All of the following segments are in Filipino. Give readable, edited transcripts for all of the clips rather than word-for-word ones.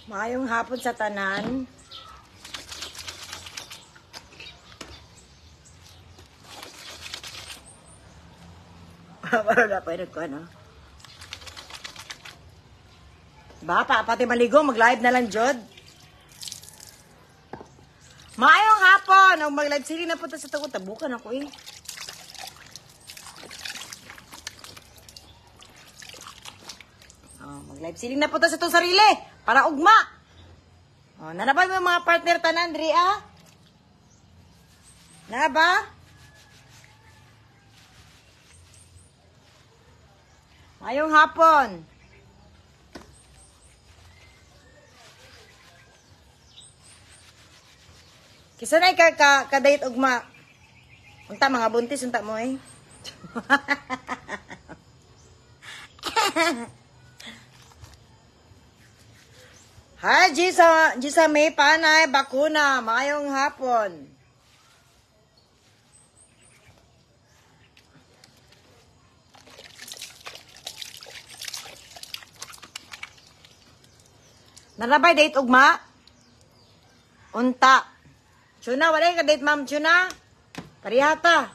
Maayong hapon sa tanan. Para na pa ko ano. Ba, pati maligo, mag-live na lang, Jod. Maayong hapon! Ang mag-live sili na punta sa tagot. Tabukan ako eh. Oh, mag-live sili na punta sa itong sarili. Para ugma. Oh, nanabay mo yung mga partner tanan, Dria? Na ba? Maayong hapon. Kisa na ka-date ugma. Unta mga buntis unta mo eh. Hi, Gisa May Panay Bakuna. Maayong hapon. Narabay date ugma? Unta. Chuna, wala yung ka-date, ma'am. Chuna, parihata.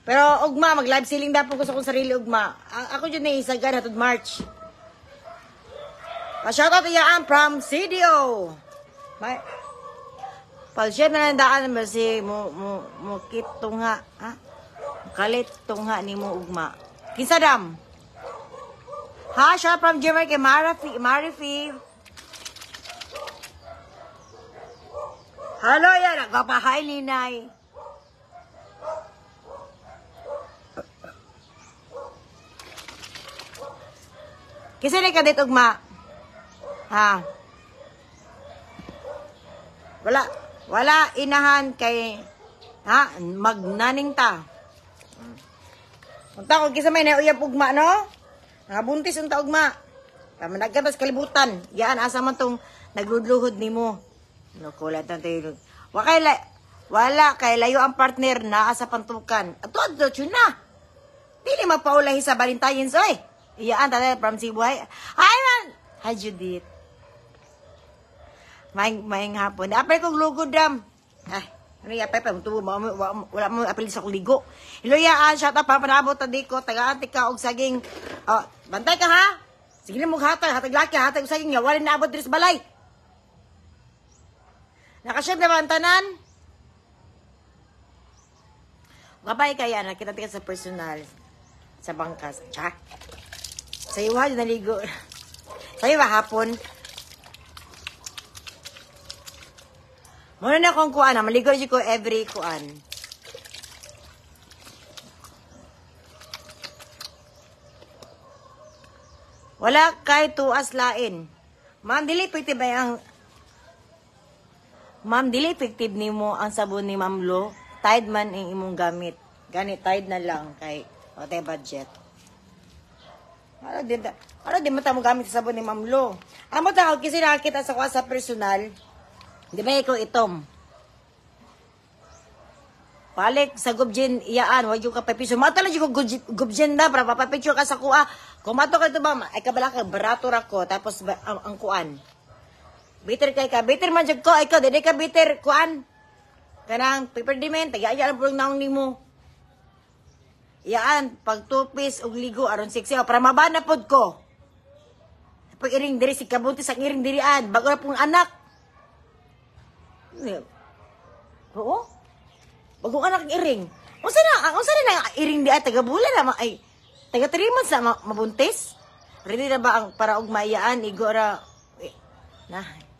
Pero, ugma, mag-live ceiling dapat ko sa kong sarili, ugma. Ako dyan na isagan hatod March. Pa-shoutout iyaan from CDO. May... Pag-share na lang daan naman si mukit tungha. Ha? Kalit tungha ni mo, ugma. Kinsadam. Ha, shoutout from Jeremy kay Marifi. Hello yan, nagpapahay ninay. Kasi na ka dito, ugma. Ha? Wala inahan kay, ha? Magnaning ta. Unta ko, kisa may nauyap ugma, no? Nabuntis unta ugma. Managkatas kalibutan. Yan, asa man tong nagludluhod ni mo. No, kulat na tayo. Wala kay layo ang partner na sa pantukan. Ato na. Dili mapaulahi sa Valentine's, oy. Iyaan tayo from Sibuhay. Hi, man! Hi, Judith. Maing hapon. Apay kong lugod, dam. Ay, ano yung apay pa? Wala mo apel sa kong ligo. Hello, yaan. Shout out pa, panabot tadi ko. Taga-antik ka og saging. Oh, bantay ka, ha? Sige na mong hatag. Hatag laki, hatag og saging. Wala na abot dito sa balay. Nakasyag na ba ang tanan? Babay kaya, nakita tika sa personal. Sa bangkas. Tsa. Sa iwa, naligo. Sa iwa, hapon. Muna na akong kuan. Maligo ko every kuan. Wala kay tuas lain. Ma'am, dili pwede ba yung... Ma'am, dili effective ni mo ang sabon ni Ma'am Lo. Tide man ang imong gamit. Ganit, Tide na lang kay ote budget. Ano di mo mo gamit sa sabon ni Ma'am Lo? Amo ta kasi nakakita sa kuha sa personal. Di ba ikaw itom? Balik sa gubjen iyaan, wag yung kapapiso. Matala yung gubjen na, para papapicture ka sa kuha. Kumato ka ito ba? Ay kabala ka, barato rako, tapos ang kuan. Bitter kay ka. Bitter man dyan ko. Ikaw, dede ka bitter. Kuan. Kanang paper dement. Tagaya ang pulong naong ni mo. Iyaan. Pag tupis og ligo. Aron 6. Para mabana pod ko. Pag iring diri. Si kabuntis ang iring dirian. Bago na pong anak. Oo. Bagong anak iring. Kung saan na iring di ay tagabulan na. Ay, taga 3 months na mabuntis. Ready na ba ang para og maiyaan. Igora. Nah.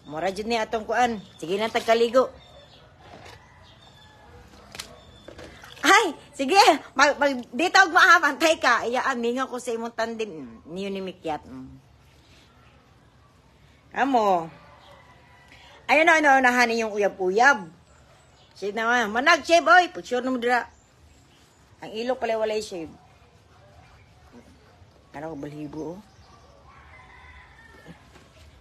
Mura dyan niya atong kuan. Sige na tagkaligo. Ay, sige. Dito og maapantay ka. Iyaan, minga ko sa imong tandem. Niyo ni Mikyat. Amo. Ayun na, nahanin yung uyab-uyab. Sige naman. Manag-shave, oy. Put sure na mo dira. Ang ilok pala walay shave. Ano ko balhibo, oh.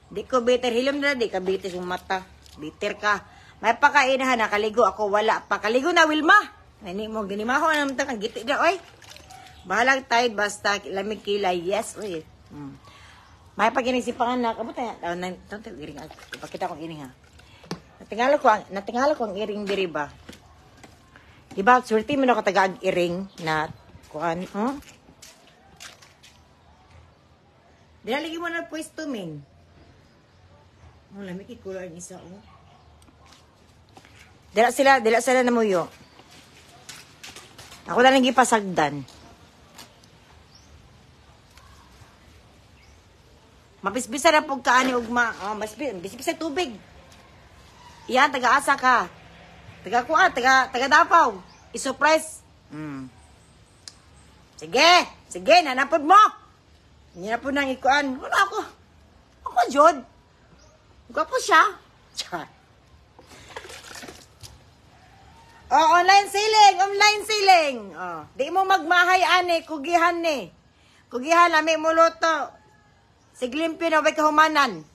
Di ko bitter. Hilom na, di ka bitter yung mata. Bitter ka. May pakainahan, nakaligo ako, wala. Pakaligo na, Wilma. Hindi mo, ginima ko, naman kang giti na, oy. Bahalang tide, basta lamig kilay. Yes, oy. May pag-inisipangan na, kabut na, iring, ipakita kong iring ha. Natingala ko ang iring diri ba? Diba, swerte mo na katagaag iring na, kuhan, Dinaligi mo na pwesto, min. Oh, lamig ikulo ang isa, Dila sila namuyo. Ako na lang gipasagdan. Mapisbisa na pog kaani ugma. Bisbisa tubig. Iyan, taga-asa ka. Taga-kuan, taga Davao. I-surprise. Sige, nanapod mo. Hindi na po nang ikuan. Wala ako. Ako, Jod. Gwapo siya. Char. Oh, online selling. Oh, di mo magmahay ane, kugihan ni. Kugihan lami mo luto. Siglimpyo na bay kahumanan.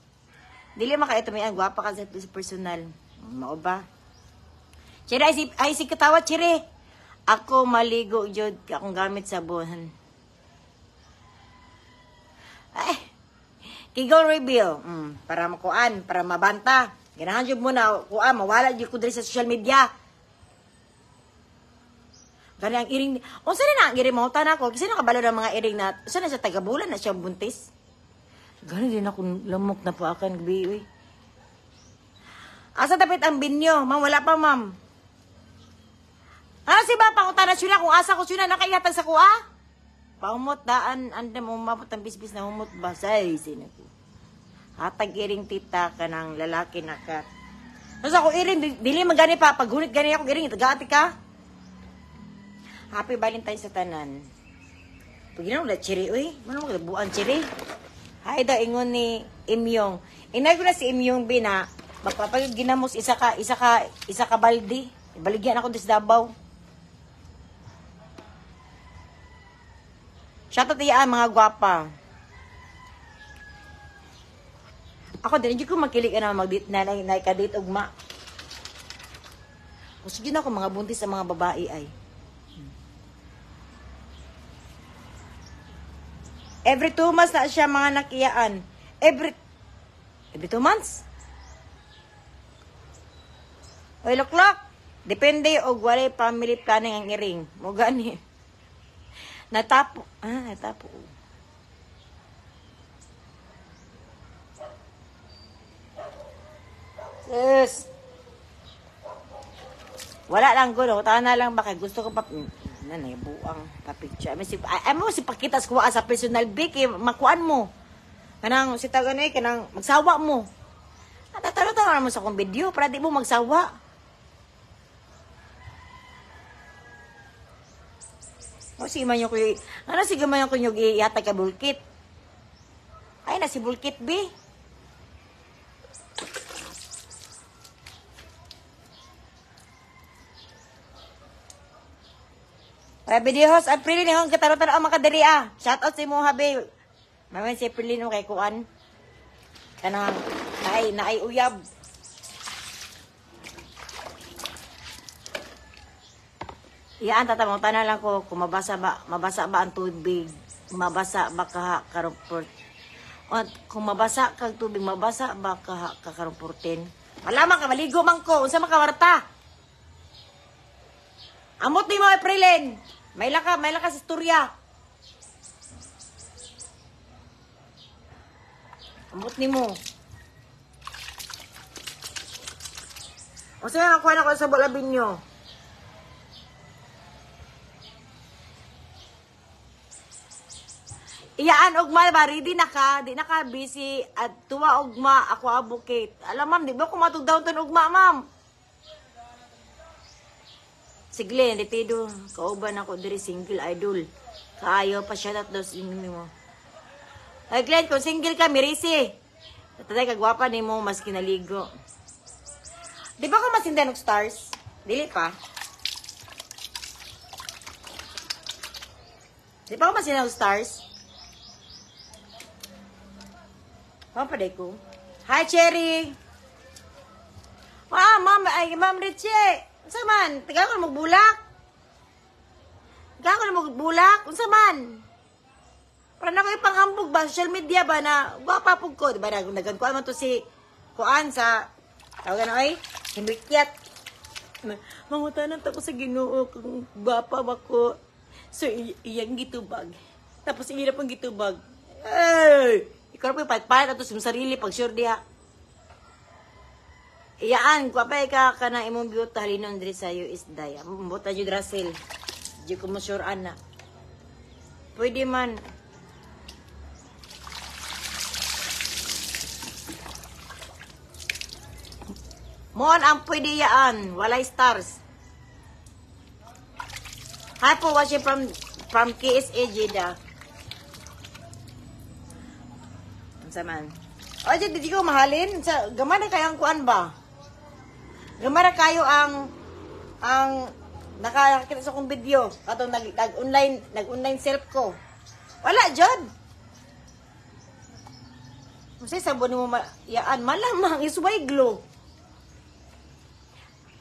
Dili maka ito may gwapa ka sa personal. Mao ba? Chire ay si katawa chire. Ako maligo jud akong gamit sabon. Ay. Kigol reveal. Para makuan, para mabanta. Ganahan jud mo na kuan mawala jud ko diri sa social media. Gani ang iring, unsa na ang iring mahutan ako, kasi nakabalo ng mga iring na, unsa na siya tagabulan na siya buntis. Gani din ako lamok na po akan gabi, Asa tapit ang binyo? Ma'am, wala pa, ma'am. Ano si ba, pangutan na siya kung asa ko siya nakaihatag sa kuha? Paumot, daan, andam, umabot ang bisbis na umot ba? Say, sinabi. Hatag iring tita ka ng lalaki na kat. Tapos ako iring, dili man gani pa, paghunit gani ako iring, tagaati ka. Happy Valentine sa tanan. Pag ginawa na chiri, Mano mo buang chiri? Hay daw ingon ni Imyong. Inay ko na si Imyong bina. Magpapagod ginamos isa ka baldi. Baligyan ako dis Davao. Shoutout iyaan mga gwapa. Ako din, hindi ko makilig na magdit na kadit ugma. Gusto yun ako mga buntis sa mga babae ay. Every 2 months na siya mga nakiyaan. Every 2 months? Oy, loklok. Depende og walay family planning ang iring. Mo gani. Natapo. Natapo. Sis. Wala lang gulo. Tahan na lang baka gusto ko pa nanay buang pa-picture. Ay mo si pakitas kuha sa personal big makuan mo. Kanang si taganay kanang magsawa mo. Natalo-talo mo sa kong video para di mo magsawa. O si man yung kuy. Ano si gaman yung kunyog iyata ka bulkit. Ay na si bulkit B. Video host, April ni hong kataro-taro ang makadiri Shout out sa mo habi. Mamay si April no kay kuan. Kanang naay uyab. Iyaan tatamong tanan lang ko kung mabasa ba ang tubig. Mabasa ba ka karumport. O kung mabasa kag tubig, mabasa ba ka karumpurtin. Malaman ka maligo man ko unsa makawarta. Amot ni mo Aprilin. May laka sa istorya. Amot ni mo. O sa'yo, nakuha na ko sa bulabin nyo. Iyaan, ugma, ba? Ready na ka? Di na ka busy. At tuwa, ugma, ako advocate. Alam, ma'am, di ba kumatog down to ugma, ma'am? Sige, nitido. Kauban ako diri single idol. Kaayo pa shout out daw sa inyo mo. Ay, Glenn, kung single ka, mirisi. Tatay, kagwapa ni mo, mas kinaligo. Di ba ko masindan ng stars? Dili pa. Di ba ko masindan ng stars? Pampaday ko. Hi, Cherry! Ma'am Richie! Unsa man? Taga ko magbulak. Unsa man? Para na ko ipanghambog ba, social media ba na, gwapa po ko, diba, nagkuhan man to si, kuan sa, tawag na, ay, himbikyat. Mangutanan ko sa Ginoo, kung gwapa ba ko. So, iyang gitubag. Tapos, iyang pang gitubag. Ay! Ikaw na po yung patpalit ato sa sarili, pag sure diha. Iyaan, gwapa ka na imong biyota, halinon diri sa US day. Mbuta jud Russell. Di ko mo sure, ana. Pwede man. Mon ang pwede yaan, walay stars. Hi po, watching from KSA Jeddah. Ang saman. O, di ko mahalin. Gamana kayo ang kuan ba? Gamana kayo ang nakakita sa kong video. Katong nag-online self ko. Wala, Jod. Kasi sabon mo yaan, malamang isway glow.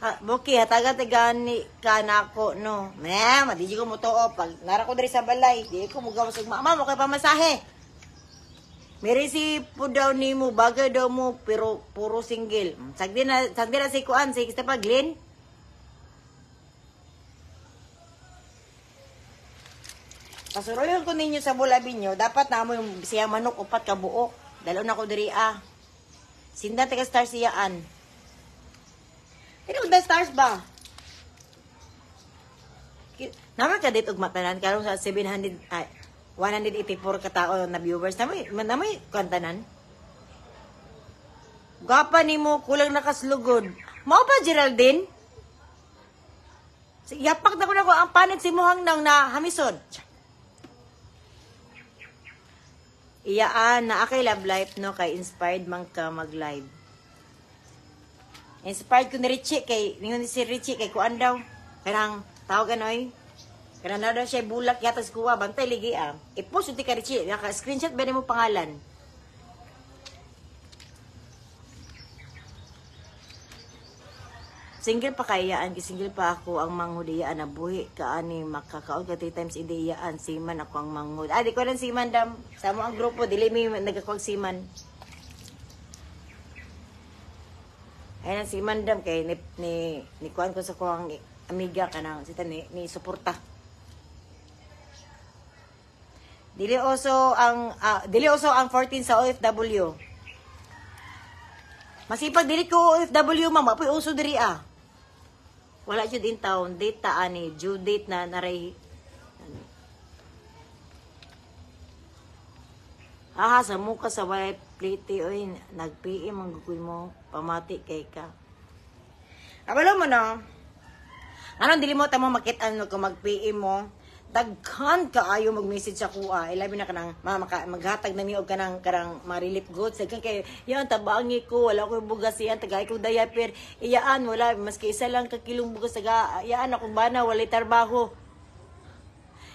Buki, hataga-tagaan ni kanako, no. Ma'am, di ko mo to, pag nara ko diri sa balay, di ko mo gawas og mama mo kay pamasahe. Merisi po daw ni mo, bagay daw mo, pero puro single. Sagdi na si Kuan, si Kista Paglin. Pasuruyon ko ninyo sa bulabi nyo, dapat na mo yung siyang manok, upat ka buok. Dalo na ko diri, Sinda, taga star siyaan. Pero the stars ba? Naman ka dito ugmatanan karong sa 184 katao na viewers. Namoy kantanan. Gapa nimo kulang nakaslugod. Mao ba Geraldine? Yapak na ko ang panit si Muhang nang na hamisod. Iyaan na akay love life no kay inspired man ka mag-live. Inspired ko ni Richie kay ningon si Richie kay kuan daw kanang tawag ganoy kanang na daw siya bulak yata sa kuwa bantay ligi i-post uti ka Richie naka screenshot ba mo pangalan single pa kayaan single pa ako ang manghudiyaan na buhi kaani makakaon ka 3 times ideyaan siman ako ang manghud di ko lang siman dam sa mo ang grupo dili mi nagakuag siman. Ayun si Mandam kay ni kuan ko sa kuang amiga kanang sita ni suporta. Dili oso ang 14 sa OFW. Masipag dili ko OFW mama, apoy uso diri Wala jud in town, date ta ani, due date na naray. Sa muka sa wife plate oy nag-PM ang gugoy mo pamati kay ka. Abalo mo no. Ano dili mo tamo makit-an ko mag-PM mo. Daghan kaayo mag-message sa kuha. Ilabi na kanang maghatag na mi og kanang mga relief goods. Daghan kay yan tabangi ko wala ko bugas yan tagay ko diaper. Iyaan wala maski isa lang ka kilong bugas taga. Iyaan ako bana wala trabaho.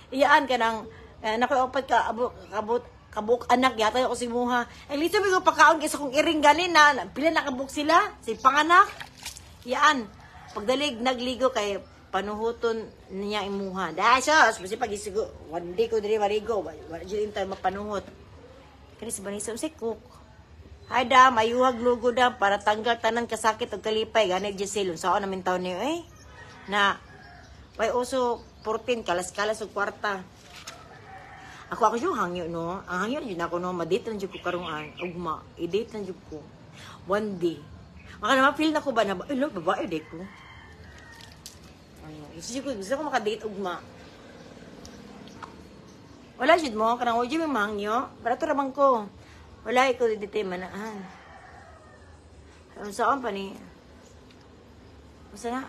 Iyaan kanang nakoy ka kabuk anak yata ako si Muha. Ang lito may ko pakaon kasi kung iring ganin na pila nakabuk sila si panganak. Yaan. Pagdalig nagligo kay panuhuton niya imuha. Dahil sos, kasi pag isigo, one day ko diri marigo, wala dyan tayo mapanuhot. Kani si Vanessa, si cook. Hay da, mayuhag lugo da, para tanggal tanan kasakit o kalipay. Ganit Giselle, saan namin taon niyo na, may uso 14, kalas-kalas o kwarta. Ako yung hangyo, no? Ang hangyo na ako, no? Ma-date lang dyan ko karungan. Ugma, i-date lang dyan ko. One day. Maka naman, feel na ko ba na, babae, day ko. Gusto ko maka-date, ugma. Wala dyan mo, kanang ojo may mahangyo. Para ito ramang ko. Wala, ikaw dito manaan. Saan pa ni? Basta na?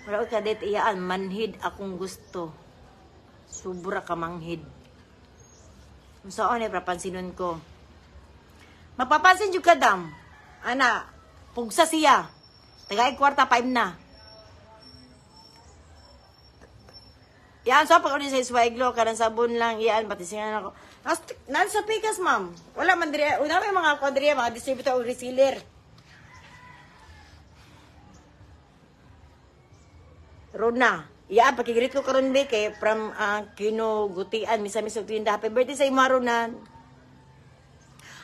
Wala ko ka-date, iyaan, manhid akong gusto. Sobra ka manghid. Saan papansinon ko. Mapapansin yung kadam. Ana, pugsa siya. Tagaig kwarta 5 na. Yan, so pag ulit sa Swaglo, kanang sabon lang, yan, pati siya ako. Nasa pikas, ma'am. Wala man diri. Una may mga kwadriya, mga distributor o reseller. Rona. Yeah, pakigreet ko karon be kay from kinugutian misa-misa tinda. Happy birthday sa imaro na.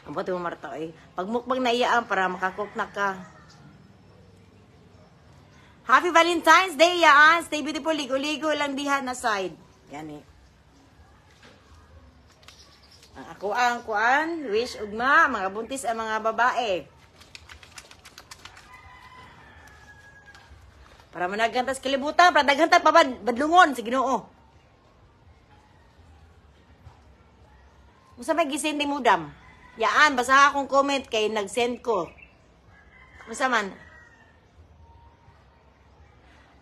Ang pati mo Marta eh. Pagmukbang na iyaan para makakook na ka. Happy Valentine's Day, yaan. Stay beautiful. Ligo-ligo lang diha na side. Yan eh. Ako ang kuan, wish ugma, mga buntis ang mga babae. Para managantas kalibutan, para daghanta pa badlungon sa Ginoo. Musa may gisend mo dam. Yaan, basa akong comment kay nag-send ko. Musa man.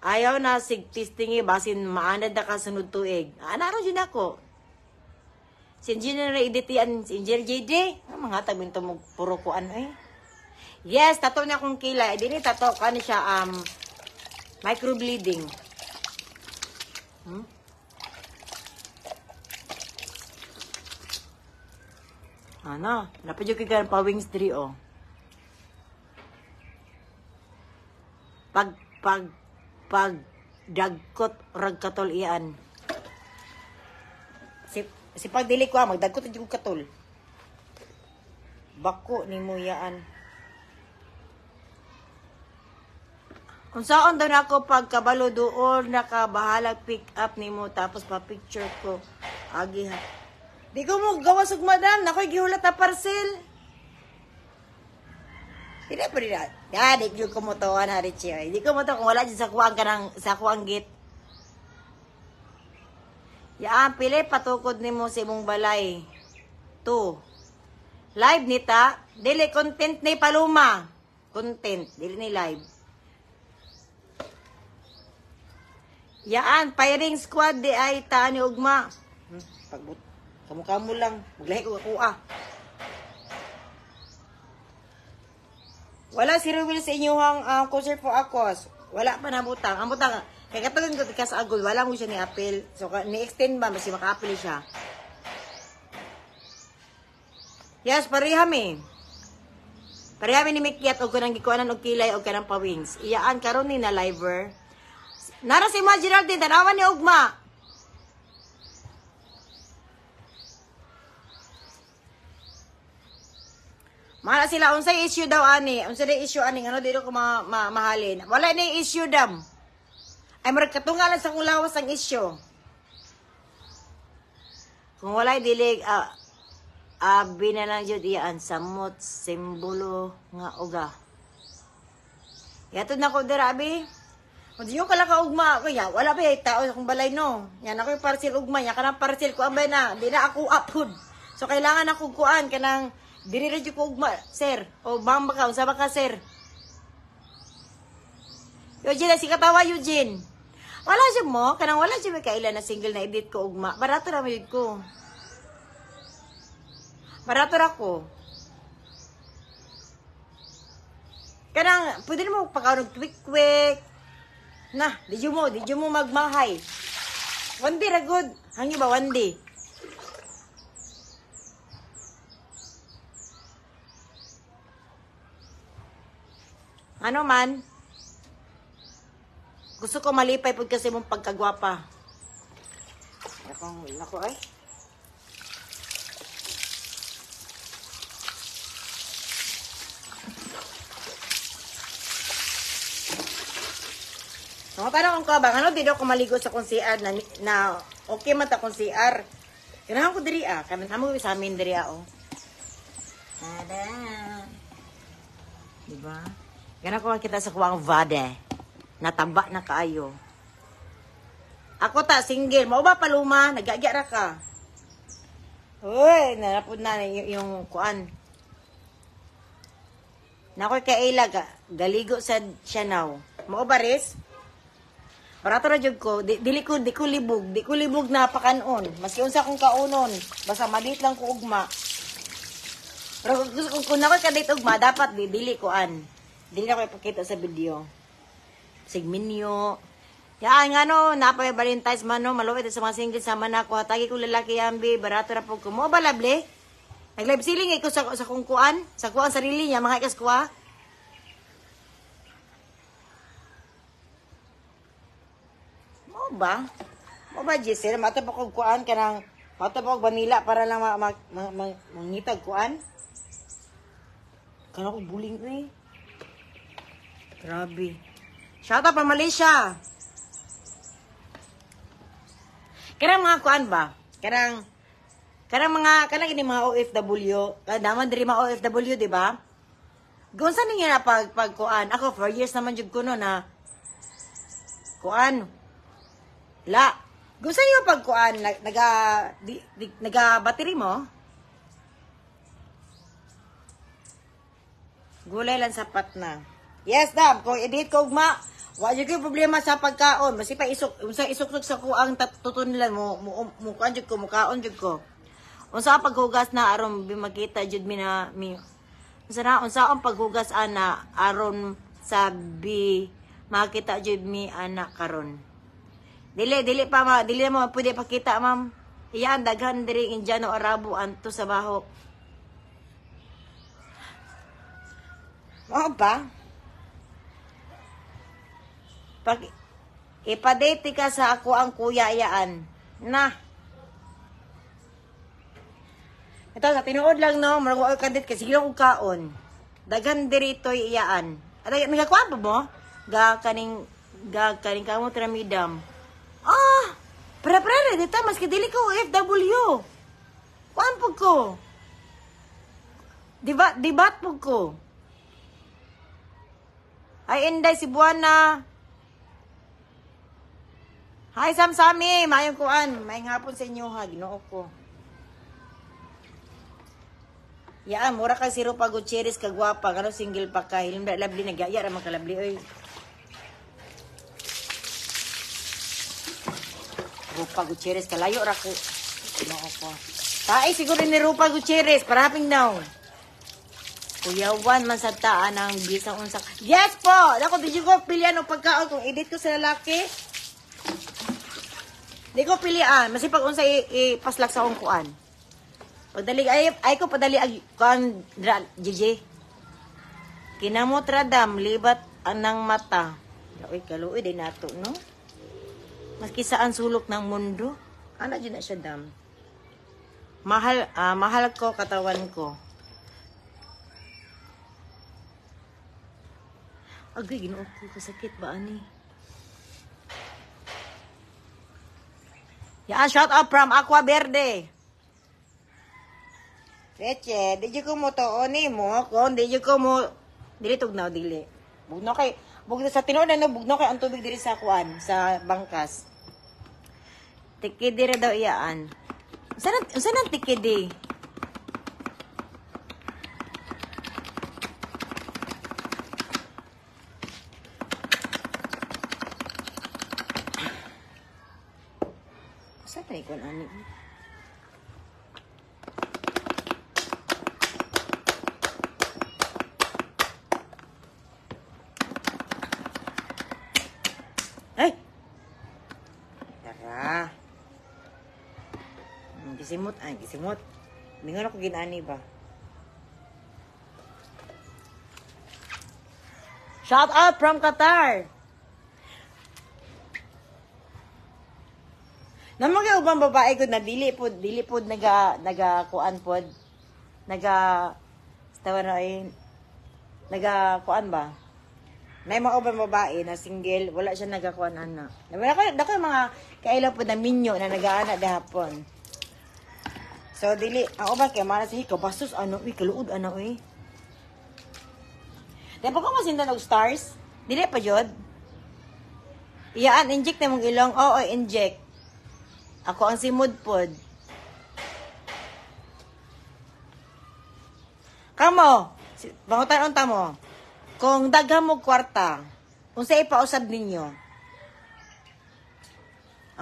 Ayaw na sigtistingi basin maanad na kasunod tuig. Anaro din ako. Si Engineer Editian, si Engineer JD. Mga tabing ito mo puro ko ano eh. Yes, tato na akong kila. Di ni tato ka ni siya microbleeding. Ano? Napadyo ka pa wings 3 oh. Pag dagkot rag katol iyan. Si pagdili ko magdagkot jud katol. Bako ni mo yaan. Kung saan daw nako pagkabalo doon nakabahalag pick up nimo tapos pa picture ko. Agi ha. Di ko mo gawas og madam, nakoy gihulat na parcel. Tidak pa rin. Ya, di ko mo to na Richie. Di ko mo to kung wala dyan sa kuwang kanang sa kuwang git. Yaan pili patukod nimo sa imong balay. 2. Live nita, dili content ni paluma. Content, dili ni live. Yaan, firing squad di ay taan ni ugma. Pagbut. Kamu lang. Maglahi ko ako Wala si Ruel sa inyong concert for Akos. Wala pa na butang. Ang butang, kaya katagan ko ka sa agol, wala mo siya ni-appeal. So, ni-extend ba, kasi maka-appeal siya. Yes, pareham eh. Pareham ni Mikyat o kanang gikuanan o kilay o kanang pawings. Iyaan karon ni na liver. Nara si Ma Geraldine, tanawan ni Ugma. Mahala sila, unsay issue daw ani. Unsay issue ani, ano dito ko mahalin. Wala na issue dam. Ay marag katungalan sa kung lawas ang issue. Kung wala dilig, abi na lang jud iyaan samot simbolo nga uga. Yatod na ko dira abi. Kung diyo kala ka ugma, kaya wala ba tao sa kong balay no. Yan ako yung parcel ugma, yan kanang parcel ko ambay na, di na ako uphood. So kailangan ako kuan kanang diri radyo ko ugma, sir. O bang baka, unsa ba ka, sir? Eugene, si katawa, Eugene. Wala siya mo, kanang wala siya may kailan na single na edit ko ugma. Barato na may ko. Barato na ko. Kanang, pwede mo pagkaroon quick. Na, di mo magmahay. One day, ragod. Hangi ba, one day? Ano man, gusto ko malipay po kasi mong pagkagwapa. Nako ay. No, parang kung kabang, ano, dito ako maligo sa kong CR na okay man ta kong CR. Kailangan ko diri kailangan mo sa amin diri oh. Tada. Diba? Gana ko makita sa kuwang vade. Natamba na kaayo. Ako ta, single. Mau ba paluma? Nagagya ra ka. Uy, narapod na yung kuan. Nakoy kaila galigo sa Sianaw. Mau ba res? Parato ra jud ko, di ko libog na pakanon. Maski unsa kong kaunon, basta maliit lang ko ugma. Pero kung nakoy kadate ugma, dapat dili koan. Dili na ko ipakita sa video. Sigminyo. Yan nga no, napay Valentine's man no, maluwit sa mga single sama na ako. Hatagi ko lalaki ambi, barato na po ko. Mo ba lable? Nag-live ceiling ko sa kung kuan, sa kuan sarili niya, mga ikas kuha. Mo ba? Mo ba, Giselle? Mata pa kong kuan ka ng, mata pa kong vanilla para lang mangitag kuan? Kaya ko buling eh. Grabe. Shout out pa Malaysia. Karang mga kuan ba? Karang ini mga OFW. Naman diri mga OFW, di ba? Gunsa ninyo na pagkuan? Ako 4 years naman jud ko no na kuan. La. Gunsa niyo pagkuan naga battery mo? Gulay lang sapat na. Yes, dam. Kung edit ko ugma, wa jud ko problema sa pagkaon. Basi pa isok sa kuang tutunulan mo kuan jud ko mukaon jud ko. Unsa paghugas na aron makita jud mi na unsa ang paghugas ana aron sabi makita jud mi ana karon. Dili mo pwede pakita, ma'am. Iyaan daghan diri Indiano Arabo anto sa baho. Mao ba? Pag ipadate ka sa ako ang kuya iyaan. Na. Ito sa tinuod lang no, marag ka dit kasi gila og kaon. Daghan diri toy iyaan. Ada nagakuan pa mo? Ga kaning kamo tramidam. Ah, pre dito maski dili ko OFW. Kuan pug ko. Dibat pug ko. Ay Inday Cebuana. Hi Samsami, mayong kuan, mayong hapon sa inyo ha, Ginoo ko. Yaan, mura kay si Rupa Gutierrez kagwapa, kano single pa ka, hilimda labli nagyaya ra man kalabli oy. Rupa Gutierrez kalayo ra ko. Ginoo ko. Taay siguro ni Rupa Gutierrez, paraping daw. Kuyawan man sa taan ang bisang unsak. Yes po! Ako, di ko pilihan ang pagkaon kung edit ko sa lalaki. Di ko pilihan. Masipag unsa ipaslak sa akong kuan. Pagdali, ay ko padali ang kuan, Gigi. Kinamot radam, libat anang mata. Uy, kaluoy, din nato, no? Maski saan sulok ng mundo. Ano dyan na siya, dam? Mahal ko, katawan ko. Agay, Ginoo ko, kasakit ba, ani? Yan, shout out from Aqua Verde. Leche, di ko mo to, oni mo, kung di ko mo, dili tugnaw, dili. Bugno sa tinuod na, bugno kay ang tubig diri sa kuan, sa bangkas. Tikidi ra daw iyaan. Unsa nang tikidi? Sa tay kon ani. Ay. Tara. Gisimot. Mingon ako ginani ba? Shout out from Qatar. Namo kay ubang babae gud na dili pod naga kuan pod. Naga kuan ba? May mga ubang babae na single, wala siya nagakuan ana. Dako mga kailan pod na minyo na nagaana gahapon. So dili ang ubang kay mara sa hikaw bastos ano kaluod ana oy. Dapat ko masindan og stars. Dili pa jud. Iyaan inject na mong ilong. Oo, inject. Ako ang simod pod. Kamo, bangutan unta mo. Kung daghang mo kwarta, unsa ipausab ninyo?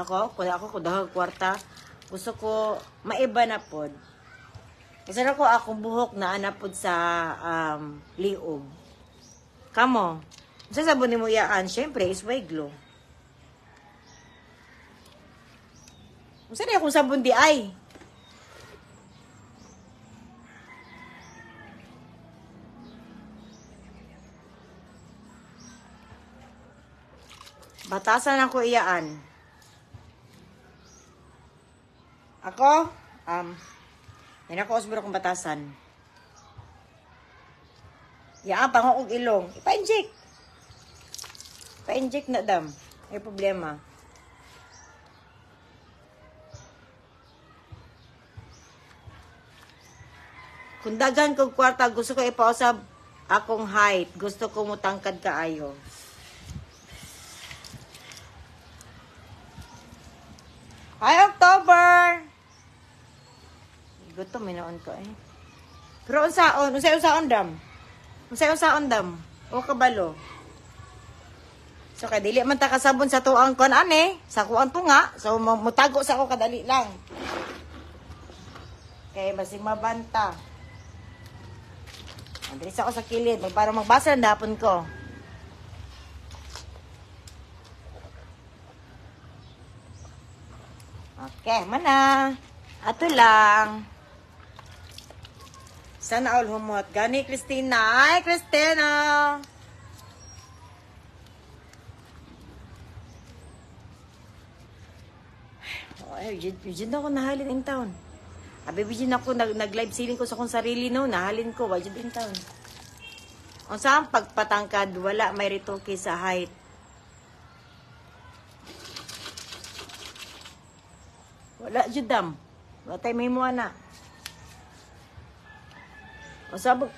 Ako kung daghang kwarta, gusto ko maiba na pod. Kasi ako akong buhok na anapod sa liog. Kamo, unsa sabon nimo iyaan? Syempre, Isway Glow. Unsa na akong sabon di ay? Batasan ako iyaan. Ako, may nakausbro kong batasan. Yaan, pangok og ilong. Ipa-inject. Pa-inject na dam. May problema. Kung dagan kong kwarta, gusto ko ipausab akong height. Gusto ko mutangkad kaayo. Hi, October! Gutom, minoon ko eh. Pero unsaon dam? Unsaon dam? O kabalo? So, kaya dili man ta kasabon sa tuang kon ane, sa kuang tunga. So, mutago sa ako kadali lang. Kaya basig mabanta. Andres ako sa kilid. Para magbasa ng dapon ko. Okay, mana. Ato lang. Sana all humot. Gani, Christina. Ay, Christina. Ay, yun ako nahalin in town. Abi, yun ako nag-live ceiling ko sa kong sarili, no? Nahalin ko, wajud in town. Kung saan pagpatangkad, wala may ritoke sa height. Wala, judam. Wala tayo may mua na. O sabog.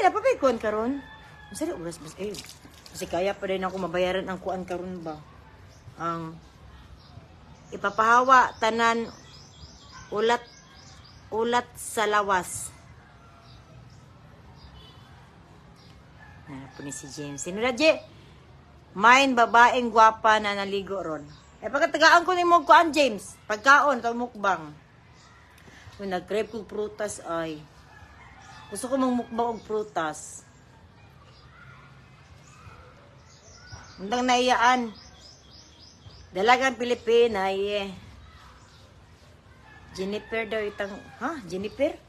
Napoy kuan karon. Masali oras bas eh. Kasi kaya pa rin ako mabayaran ang kuan karon ba. Ang ipapahawa tanan ulat sa lawas. Po ni si James. Sino na, Je? Main babaeng gwapa na naligo ron. Eh, pagkatagaan ko ni mo kuan, James. Pagkaon, ito mukbang. Kung nag-crave ko prutas, ay. Gusto ko mukbang og prutas. Hanggang naiyaan. Dalagang Pilipina, eh. Jennifer daw itang, ha? Jennifer?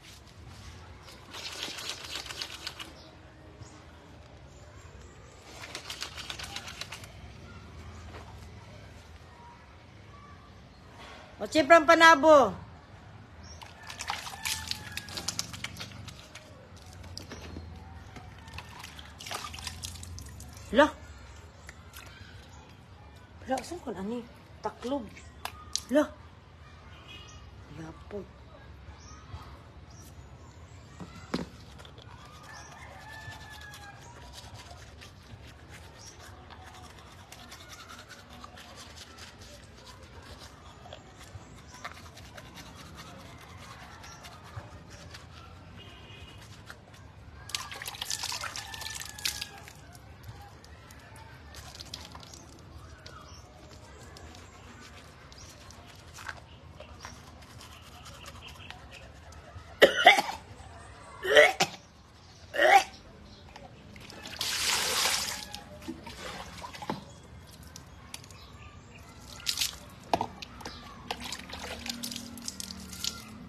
O, Chiprang Panabo. Lah. Wala, saan ko ani? Taklob. Lah. Lapog.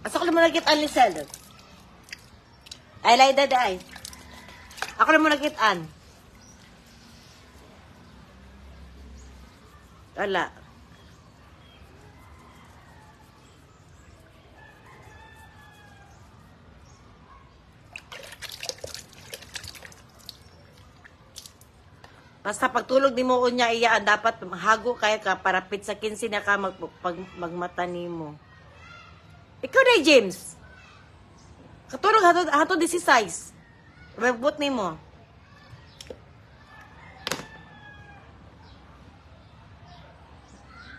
Asa ko naman nagkit-an ni Sel? Ay, laida da ay. Ako naman nagkit-an. Wala. Basta pagtulog di mo unya iyaan, dapat hago kaya ka para pit sa 15 na ka magmata nimo. Ikaw na, James. Katulog hato 16. Magbut nimo.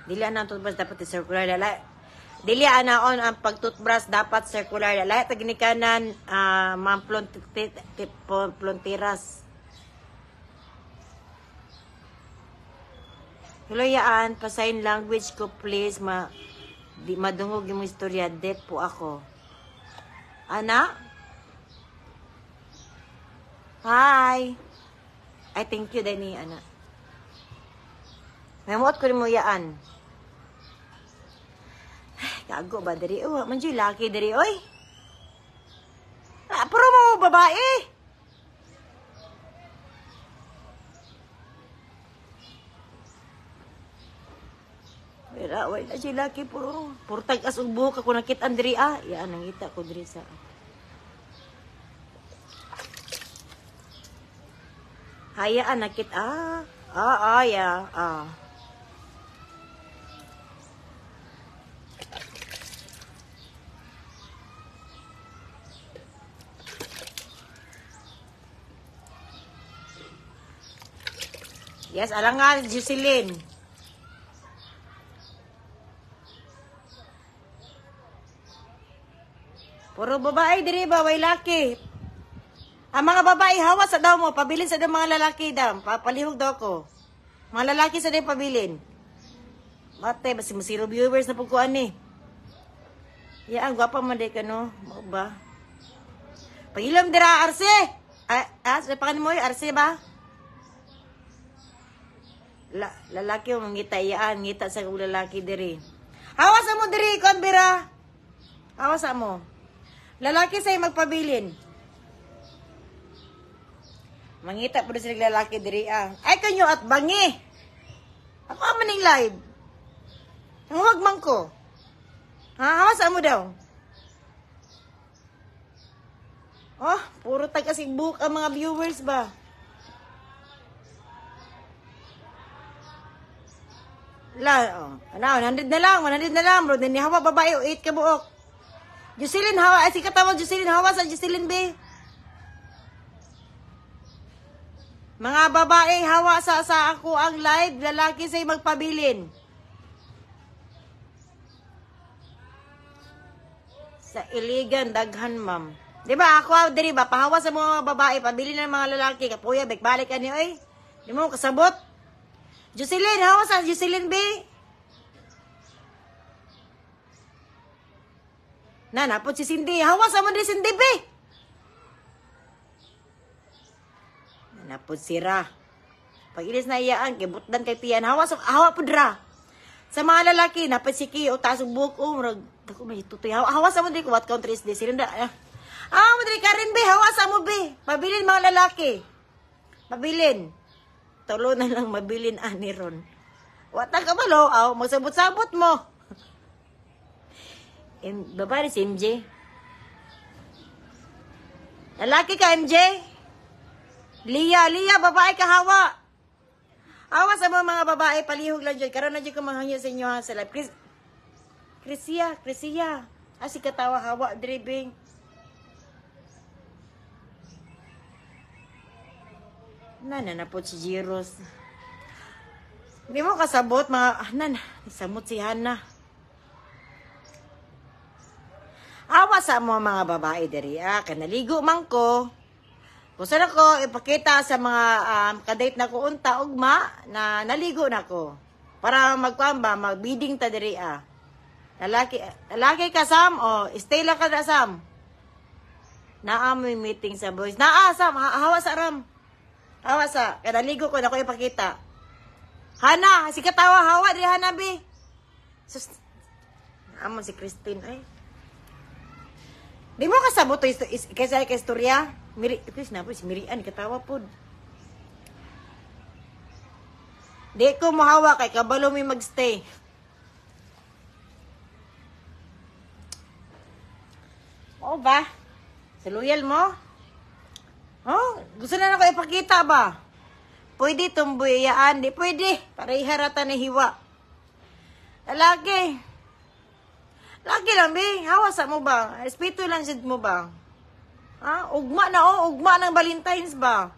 Dili ana toothbrush dapat circular lalay. Dili anaon ang pagtoothbrush dapat circular lalay tagnikanan plontiras. Hulayaan, pa-sign language ko please, di madungog yung istorya, dead po ako. Ana? Hi! I thank you, Dani, ana. Mamuot ko rin mo yaan. Ay, gago ba, dari? Oh, manjoy, laki, dari, oy! Puro mo babae. Wala na si laki puro. Puro tag-as ug buhok ako nakita diri Yan nangita ko diri sa. Hayaan nakit ya. Yes, alangan, Jocelyn. Puro babae, diri ba? Way laki. Ang mga babae, hawa sa daw mo. Pabilin sa daw mga lalaki daw. Papalihog daw ko. Mga lalaki sa daw pabilin. Mate, basi masiro viewers na pagkuhan ni. Yan, gwapa man day ka, no? Mo ba? Pagilom dira, Arce. Sa pangan mo, Arce ba? Lalaki yung ngita iyaan, ngita sa lalaki diri. Hawas mo diri, konbira. Hawas mo. Lalaki sa'yo magpabilin. Mangita po sila lalaki diri Ay kanyo at bangi. Ako maning live. Ang huwag man ko. Hawas mo daw. Oh, puro taga-Cebu ang mga viewers ba? Ano, 100 na lang, 100 na lang, bro. Then hawa babae, 8 ka buok. Jocelyn, hawa, si katawag Jocelyn, hawa sa Jocelyn, be. Mga babae, hawa sa ako ang live, lalaki sa'y magpabilin. Sa Iligan, daghan, ma'am. Diba, ako, diri ba, pahawa sa mga babae, pabilin ng mga lalaki, kapuya, balik ka niyo, eh. Di mo, kasabot. Jocelyn, hawa sa Jocelyn, be. Napot si Cindy. Hawa sa mo di Cindy, be. Napot si Ra. Pag ilis na iyaan, kibutdan kay Pian. Hawa po dra. Sa mga lalaki, napot si Ki, o tasog buko. Dako may tutoy. Hawa sa mo di ko, what country is this? Sirinda, madali ka rin, be. Hawa sa mo, be. Pabilin mga lalaki. Pabilin. Tulo na lang mabilin ani ron. Watang kabalo, magsabot-sabot mo. Babae si MJ. Lalaki ka, MJ? Lia, babae ka, hawa. Hawa sa mga babae, palihog lang dyan. Karoon na dyan kumahangyo sa inyo sa live. Krisia. Si katawa, hawa, driving. Nanapot si Jiros. Hindi mo kasabot, mga, samot si Hana. Awa sa mga babae diri, kanaligo man ko. Gusto na ko ipakita sa mga kadate na ko unta, ugma, na naligo na ko. Para magbiding ta diri, Lalaki ka, Sam, stay lang ka na, Sam. Naamoy meeting sa boys. Sam, hawa sa Ram. Hawa sa, kanaligo ko na ko ipakita. Hana, si katawa, hawa di Hana, be. Sus, naamon si Christine, ay. Di mo kasabot to kaysa kay istorya? Chris na po, si Mirian, katawa po. Di ko mahawa kay kabalo may magstay. Oo ba? Sa loyal mo? Gusto na ako ipakita ba? Pwede tumbuyaan, di pwede. Para iharata na hiwa. Lalaki. Lagi lang, be. Hawasa mo ba? Respeto lang siya mo ba? Ugma na, ugma ng Valentine's ba?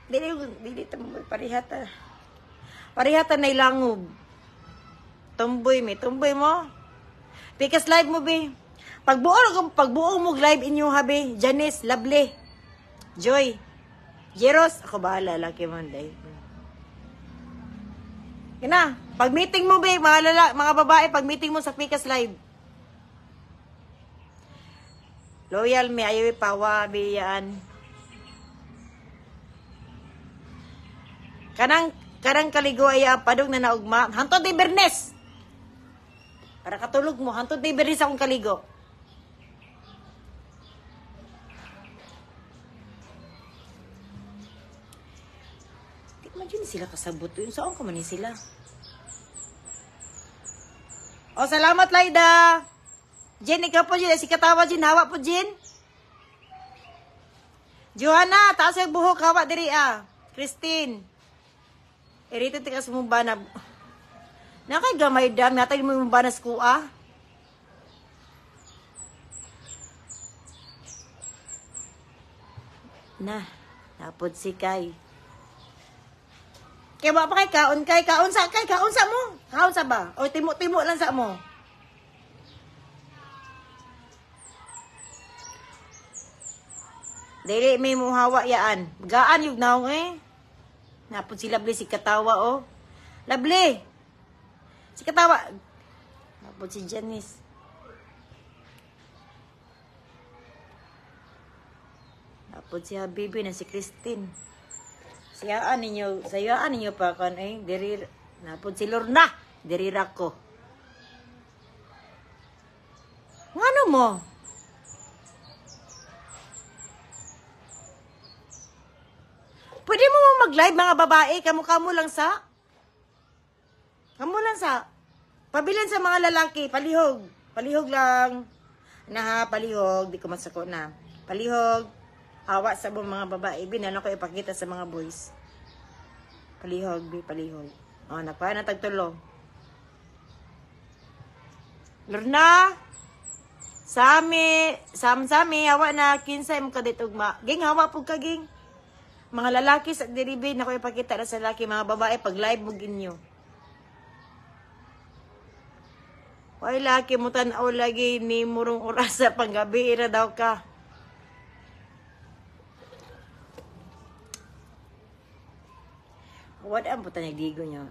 Dili tamboy, parihata. Parihata na ilangob. Tumboy mo. Pikas live mo, be. Pagbuo mo live inyo, habi. Janice, Lovely, Joy, Jeros, ako bahala, laki man, day. Kina, pag meeting mo, be, mga babae, pag meeting mo sa Pikas Live. Loyal, may ayaw ipawa, be, yan. Karang kaligo ay padog na naugma. Hantod di Bernes. Para katulog mo, hantod di Bernes akong kaligo. Ayun sila kasabot. Yun, saan ka man sila? O, salamat, Laida. Jen, ikaw po, Jen. Si katawa, Jen. Hawa po, Jen. Johanna, taas yung buhok. Hawa diri, Christine. Irito tikas mo ba na... Nakay gamay dam. Natay mo ba na skuha? Napod si Kay. Kaya ba pa kay kaon kay? Kaon sa mo. Kaon sa ba? O timo lang sa mo. Dili may muhawa yaan. Gaan yung naong Napod si Lovely si katawa Lovely. Si katawa. Napod si Janice. Napod si Habibi na si Christine. Sayaan ninyo pa kan diri napod si Lorna, diri ra ko. Ngano mo? Pwede mo mag-live mga babae, kamo lang sa. Pabilin sa mga lalaki, palihog. Palihog lang. Palihog, di ko masako na. Palihog. Hawa sa mga babae. Binano ko ipakita sa mga boys. Palihog, palihog. O, nakuha na tagtulo. Lorna! Sami, hawa na, kinsay mo kadit ugma. Ging, hawa po ka, ging. Mga lalaki sa diribi, naku ipakita na sa lalaki. Mga babae, pag live mo ginyo. Why laki mo tanaw lagi ni murong oras sa panggabi, ira daw ka. What ang puta nagdigo nyo?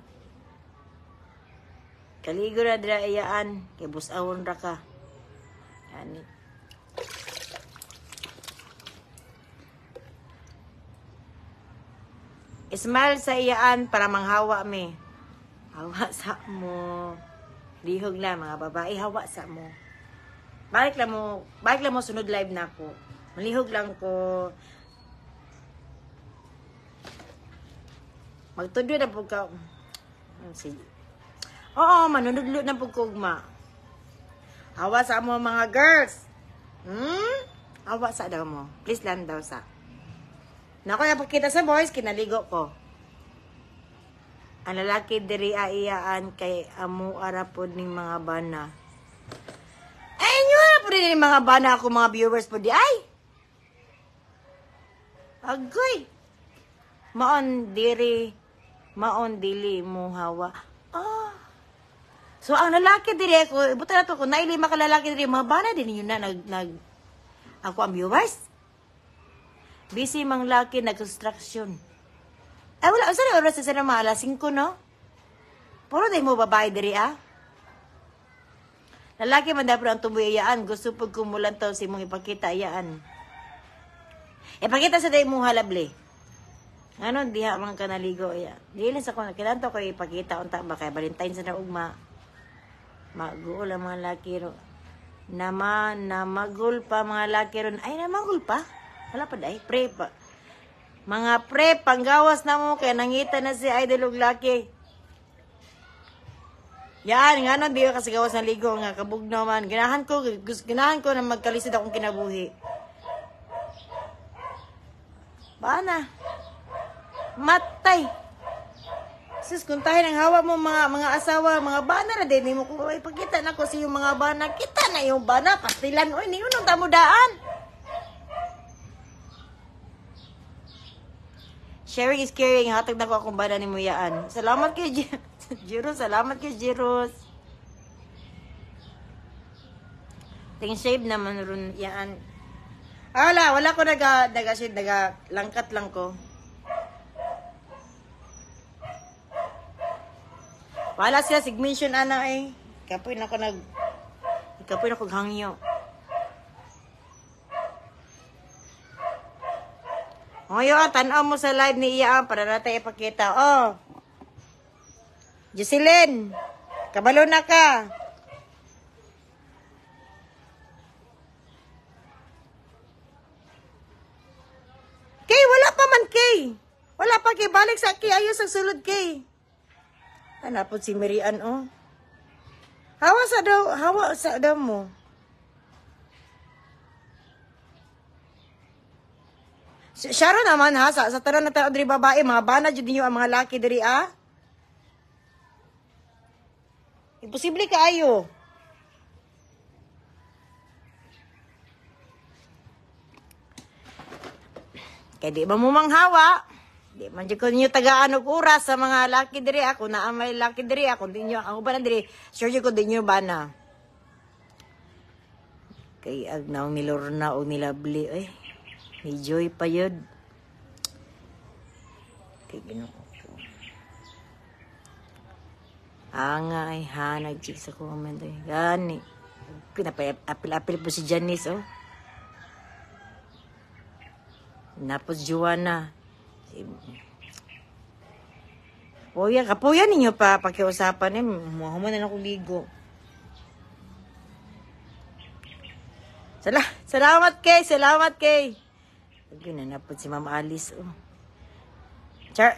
Kaligo na dira iyaan. Kay busawon ra ka. Yani. Smile sa iyaan para manghawa me. Hawa sa mo. Lihog na mga babae. Hawa sa mo. Balik lang mo sunod live na ako. Malihog lang ko. Magtudo na po ka. Oo, manunudlo na po kugma. Hawa sa mo mga girls. Hawa sa daw mo. Please lang daw sa. Naku, napakita sa boys, kinaligo ko. Ang lalaki diri aiyaan kay amu arapod ning mga bana. Ay, nyo na po rin mga bana ako mga viewers po di ay. Agoy. Maon dili mo hawa. So ang lalaki diri ko, buta na to ko naay lima ka lalaki diri mga bana din yun na ako ang viewers. Busy mang laki nag-construction. Ay wala usa na oras sa mga alas 5 no. Puro day mo babae diri Lalaki man dapat ang tumboy iyaan, gusto pag kumulan to si mong ipakita iyaan. Ipakita sa day mo halabli. Ano, diha man ka naligo, Dili sa kung kinanto ko ipakita, unta ba kay Valentine's na ugma. Maguol ang mga laki ro. Namagul pa mga laki ron. Ay, namagul pa? Wala pa day, pre pa. Mga pre, panggawas na mo, kaya nangita na si idol ug laki. Yan, nga no, di ka kasi gawas ng ligo, nga kabugnaw man. Ganahan ko na magkalisod akong kinabuhi. Bana. Matay. Sus, kung tayo nang hawa mo mga asawa, mga bana na din mo ko ipakita na ko sa yung mga bana. Kita na yung bana, pastilan oy niyo nung tamudaan. Sharing is caring. Hatag na ko akong bana ni Muyaan. Salamat kay Jiros. Salamat kay Jiros. Ting shave naman ron yaan. Wala ko langkat lang ko. Wala sila sigmension ana Kapoy na ko hangyo. Ngayon, tanaw mo sa live ni Iya para natin ipakita. Jocelyn, kabalo na ka. Kay, wala pa man kay. Wala pa kay balik sa kay ayos ang sulod kay. Hanapon si Marian oh. Hawa sa daw mo. Sharon naman ha, sa tanan na tayo diri babae, mga bana jud ninyo ang mga laki diri ah. Imposible kaayo. Kaya di ba mo manghawa? Di man jud ko ninyo tagaan og oras sa mga laki diri ako na may laki diri ako di nyo ako ba na diri sure jud ko di nyo bana. Kay agnaw ni Lorna o ni Lovely eh. May joy pa yun. Kay Ginoo ko. Nga ay ha, nag-check sa comment eh. Gani. Pinapapil-apil po si Janice oh. Napos Joanna. O yan, kapuyan ninyo pa pakiusapan eh. Muhaman na akong ligo. Salamat kay. Ginanapod si Ma'am Alice, oh.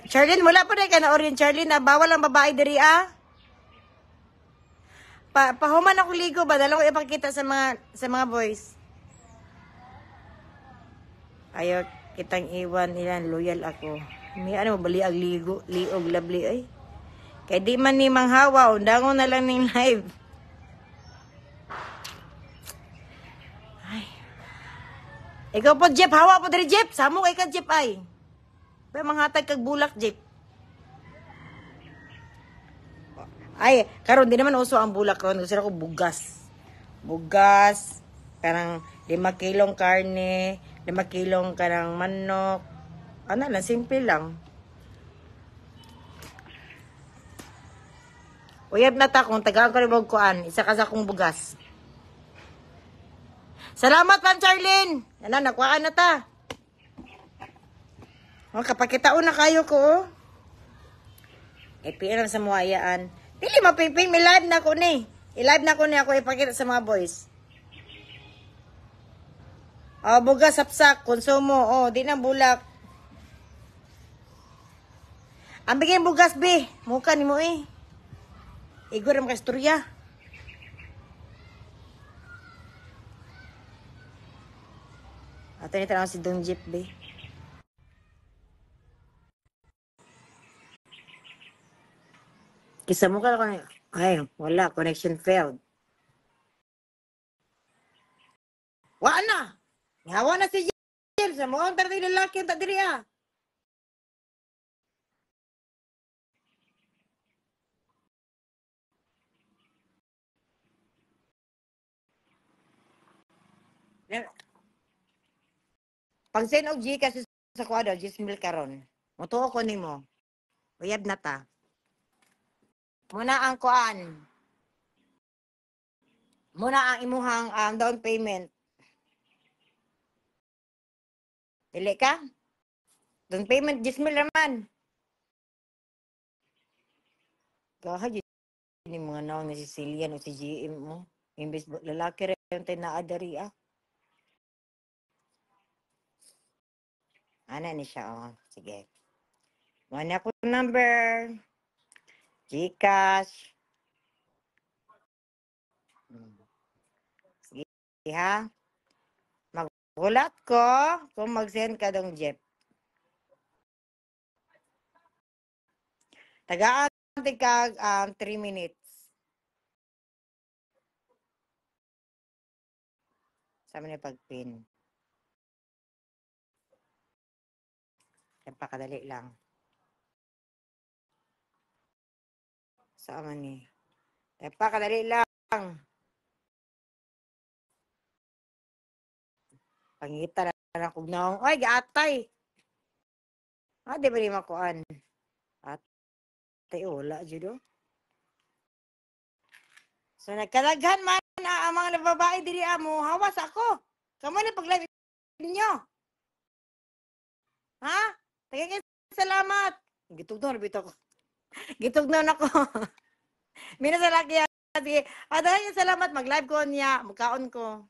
Charlene, wala pa rin ka na orin, Charlene, na bawal ang babae diri, ah. Pahuman ako ligo ba? Dalawa ipakita sa mga boys. Ayaw kitang iwan ilan, loyal ako. May ano, baliag liog, Lovely, ay. Kaya di man ni manghawa, undangon na lang ning live. Ikaw po, Jeep. Hawa po dari, Jeep. Samo kay ka, Jeep, ay. Pero manghatag kag bulak, Jeep. Ay, karon di naman uso ang bulak karon. Gusto ko bugas. Bugas. Karang 5 kilong karne. 5 kilong karang manok. Ano lang, simple lang. Uyab na ta kung tagaan ko rin kuan. Isa ka sa akong bugas. Salamat, Ma'am Charlene. Yan na, nakuhaan na ta. O, kapakitaon na kayo ko, oh. Ipiin sa muhayaan. Pili, mapiping, may live na ko ni. I-live na ko ni ako ipakita sa mga boys. O, bugas, sapsak, konsumo. O, di na bulak. Ang bigay bugas, be. Mukha ni mo, eh. Igor ang kasturya. Ato ni tanong si Dong Jeep, be. Kisa mo ka lang. Ay, wala. Connection failed. Wala na. Hawa na si James. Mo ang tayo lalaki ang tadiri, ah. Pag send og Gcash sa kwado, 10,000 karon. Mutuo ko nimo. Uyab na ta. Muna ang kuan. Muna ang imuhang down payment. Dili ka? Down payment 10,000 naman. Gaha ni mga naong ni Sicilian o si GM mo. Imbes lalaki rin tinaadari ah. Ana ni siya, oh. Sige. Mana ko number. Gcash. Sige, ha? Magulat ko kung mag-send ka dong Jeep. Tagaan kag 3 minutes. Sama niya pag-pin. Pakadali lang. Sama ni. Pakadali lang. Pangita na kog naong. Oy, gaatay. Di ba ni makuan? Atay, wala, judo. So, nagkalaghan man ang mga babae diri mo. Hawas ako. Kamu na pag-live ninyo. Ha? Tagay salamat. Gitugnaw na bito ko. Gitugnaw na ko. Mina sa laki. Sige. Salamat. Mag-live ko niya. Magkaon ko.